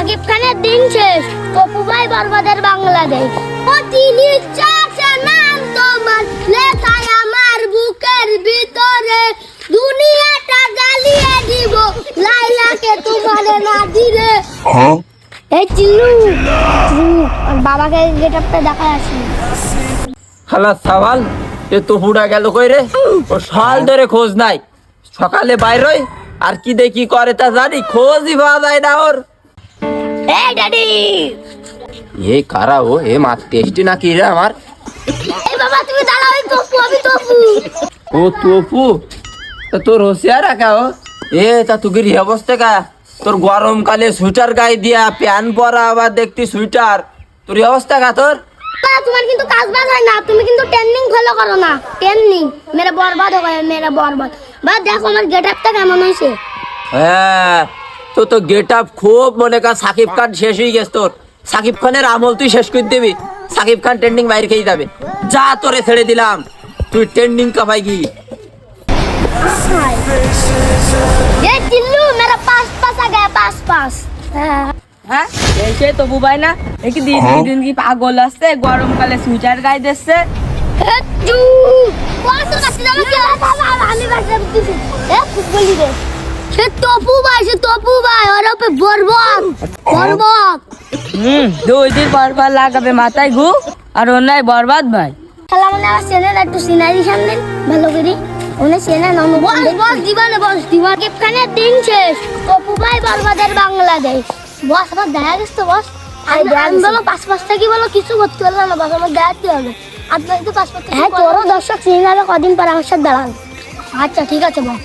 সাকিব খানের দিন শেষ, তপু ভাই বরবাদের বাংলাদেশ। প্রতিটি চাচা নাম তোমার লেখায় আমার বুকের ভিতরে, দুনিয়াটা জ্বালিয়ে দিব লাইলাকে তোমারে না দিলে। এই চিল্লু আর বাবাকে গেটআপটা দেখায় আসি। খালা সাওয়াল এ তো হুড়া গেল কই রে? ও সাল ধরে খোঁজ নাই, সকালে বাইরই আর কি দেখি করে তা জানি, খোঁজই পাওয়া যায় না ওর। এই ড্যাডি, এ কারা ও? এ মা টেস্টি নাকি রে আমার? এই বাবা তুমি দাঁড়াও, এই তপু, আমি তপু। ও তপু, তা তোর হোসিয়ার রাখা ও। এ তা তুগির অবস্থা কা? তোর গরমকালে সুইটার গায়ে দিয়া প্যান্ট পরা, আবার দেখতি সুইটার, তোর অবস্থা কা তোর? তোমার কিন্তু কাজ বাজ হয় না, তুমি কিন্তু ট্রেন্ডিং ফলো করো না। ট্রেন্ডিং মেরা বরবাদ हो गया, मेरा बर्बाद। বাস দেখো আমার গেটআপটা কেমন হইছে। হ্যাঁ, তো তো গেট আপ খুব মনে কর সাকিব খান শেষ হয়ে গেছে তোর। সাকিব খানের আমল তুই শেষ করে দিবি, সাকিব খান ট্রেন্ডিং বাইরে খেয়ে যাবে। যা তোরে ছেড়ে দিলাম, তুই ট্রেন্ডিং কাপাই কি? ये चिल्लू मेरा पास आ गया, पास। হ্যাঁ এসে তো বুবাই না, একই দিন কি পাগল আসছে, গরমকালে সুইটার গায়ে দিচ্ছে। চু পাস কাছে যাবে কি? আমি বাসা দিছি। খুব বলি রে, সে তপু ভাই ওর উপরে বরবাদ। দুই দিন পর লাগাবে মাথায় ঘু, আর অন্যায় বরবাদ ভাই। খেলা মানে আমার চ্যানেল একটু সিনারি সামনে ভালো করি ওনে চ্যানেল নানো বস দিবানে বস দিবা। সাকিব খানের দিন শেষ, তপু ভাই বরবাদের বাংলাদেশ। বস আমার দেখা গেছে তো বস। আমি বলো পাঁচটা কি বলো, কিছু করতে পারলাম না বস, আমার দেখাতে হবে। আপনার তো পাঁচটা। হ্যাঁ তোরও দর্শক সিনেমার কদিন পর আমার সাথে দাঁড়ান। আচ্ছা ঠিক আছে বস।